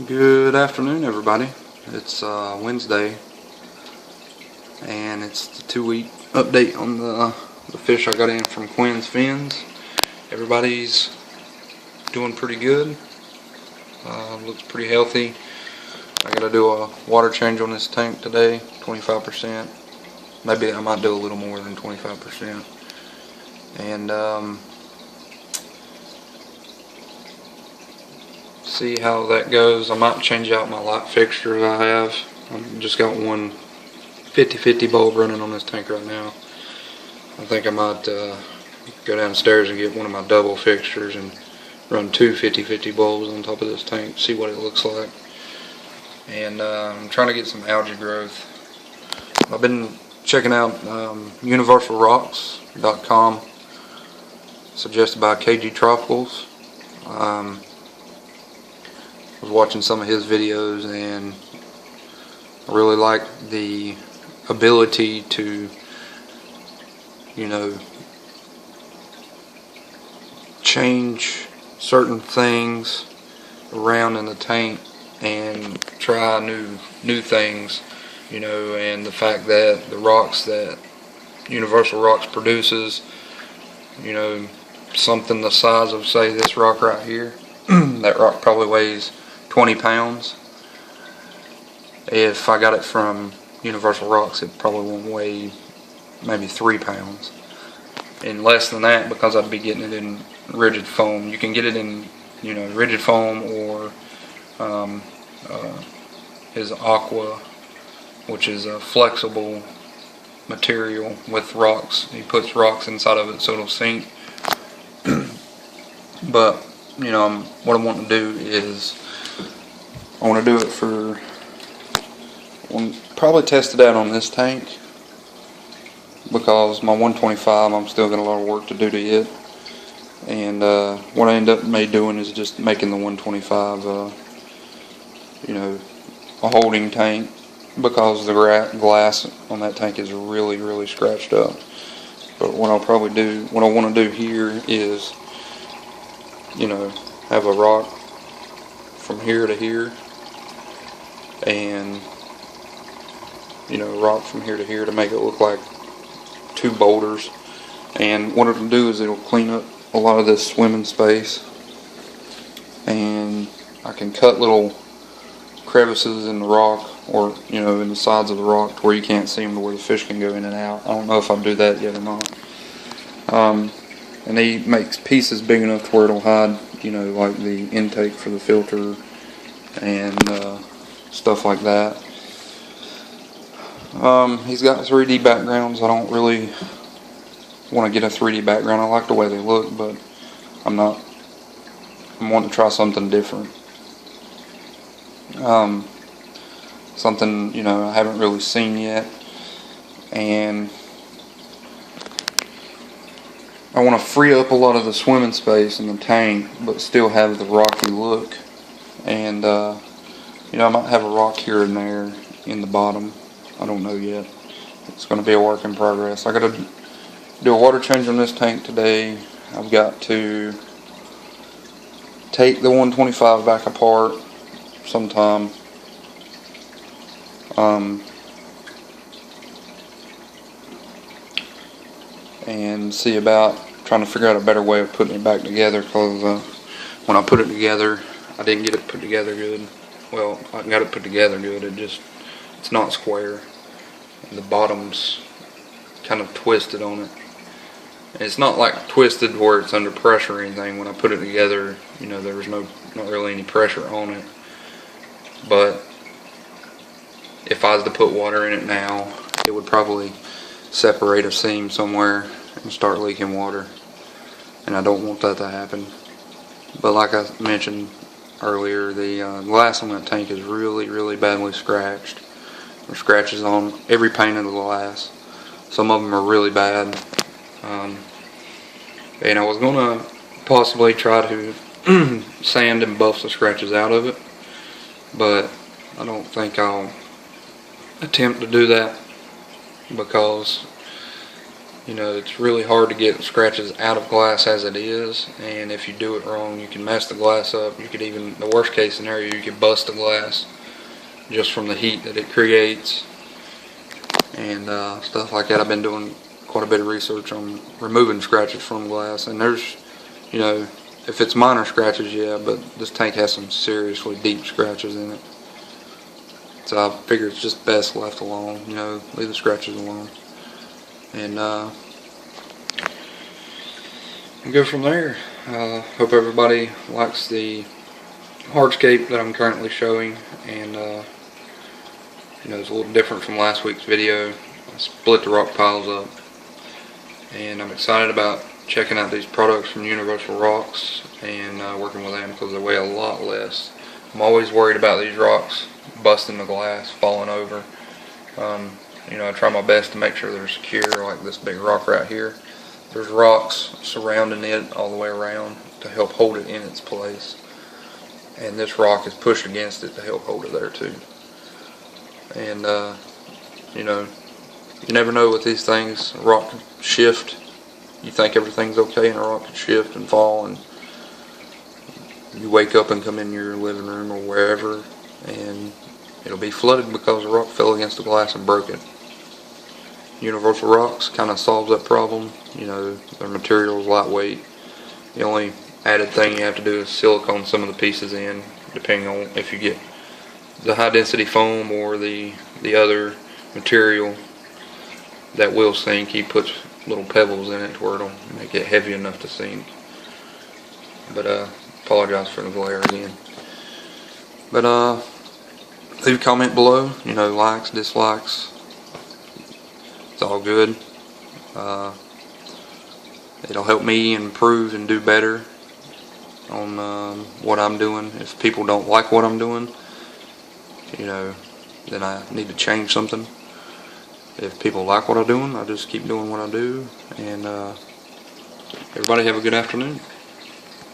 Good afternoon, everybody. It's Wednesday, and it's the 2-week update on the fish I got in from Quinn's Fins. Everybody's doing pretty good. Looks pretty healthy. I gotta do a water change on this tank today, 25%. Maybe I might do a little more than 25%. And see how that goes. I might change out my light fixture I have. I've just got one 50-50 bulb running on this tank right now. I think I might go downstairs and get one of my double fixtures and run two 50-50 bulbs on top of this tank, see what it looks like. And I'm trying to get some algae growth. I've been checking out universalrocks.com, suggested by Kgtropicals. I was watching some of his videos, and I really like the ability to, change certain things around in the tank and try new things, and the fact that the rocks that Universal Rocks produces, something the size of, say, this rock right here, that rock probably weighs 20 pounds. If I got it from Universal Rocks, it probably won't weigh maybe 3 pounds. And less than that, because I'd be getting it in rigid foam. You can get it in, rigid foam, or his aqua, which is a flexible material with rocks. He puts rocks inside of it so it'll sink. But what I want to do is I want to do it for, probably test it out on this tank, because my 125, I'm still got a lot of work to do to it. And what I end up doing is just making the 125 a holding tank, because the glass on that tank is really scratched up. But what I want to do here is have a rock from here to here, and rock from here to here to make it look like two boulders. And what it'll do is it'll clean up a lot of this swimming space, and I can cut little crevices in the rock, or in the sides of the rock, to where you can't see them, to where the fish can go in and out. I don't know if I'll do that yet or not. And he makes pieces big enough to where it'll hide, like the intake for the filter and stuff like that. He's got 3D backgrounds. I don't really want to get a 3D background. I like the way they look, but I'm wanting to try something different. Something I haven't really seen yet, and I want to free up a lot of the swimming space in the tank, but still have the rocky look. And I might have a rock here and there in the bottom. I don't know yet. It's going to be a work in progress. I got to do a water change on this tank today. I've got to take the 125 back apart sometime. And see about trying to figure out a better way of putting it back together, because when I put it together, I didn't get it put together good. Well, I got it put together good, it's not square, and the bottom's kind of twisted on it. And it's not like twisted where it's under pressure or anything. When I put it together, there was not really any pressure on it. But if I was to put water in it now, it would probably separate a seam somewhere and start leaking water, and I don't want that to happen. But like I mentioned earlier, the glass on that tank is really badly scratched. There's scratches on every pane of the glass. Some of them are really bad, and I was gonna possibly try to sand and buff the scratches out of it, but I don't think I'll attempt to do that, because You know, it's really hard to get scratches out of glass as it is, and if you do it wrong, you can mess the glass up. You could even, the worst case scenario, you could bust the glass just from the heat that it creates and stuff like that. I've been doing quite a bit of research on removing scratches from glass, and there's, you know, if it's minor scratches, yeah, but this tank has some seriously deep scratches in it. So I figure it's just best left alone, you know, leave the scratches alone. And go from there. Hope everybody likes the hardscape that I'm currently showing, and you know, it's a little different from last week's video. I split the rock piles up, and I'm excited about checking out these products from Universal Rocks and working with them because they weigh a lot less. I'm always worried about these rocks busting the glass, falling over. You know, I try my best to make sure they're secure, like this big rock right here. There's rocks surrounding it all the way around to help hold it in its place. And this rock is pushed against it to help hold it there too. And, you know, you never know with these things. A rock can shift. You think everything's okay and a rock can shift and fall, and you wake up and come in your living room or wherever and it'll be flooded because the rock fell against the glass and broke it. Universal Rocks kind of solves that problem. You know, their material is lightweight. The only added thing you have to do is silicone some of the pieces in, depending on if you get the high density foam or the other material that will sink. He puts little pebbles in it to where it'll make it heavy enough to sink. But apologize for the glare again. But leave a comment below, you know, likes, dislikes. It's all good. It'll help me improve and do better on what I'm doing. If people don't like what I'm doing, you know, then I need to change something. If people like what I'm doing, I just keep doing what I do. And everybody have a good afternoon.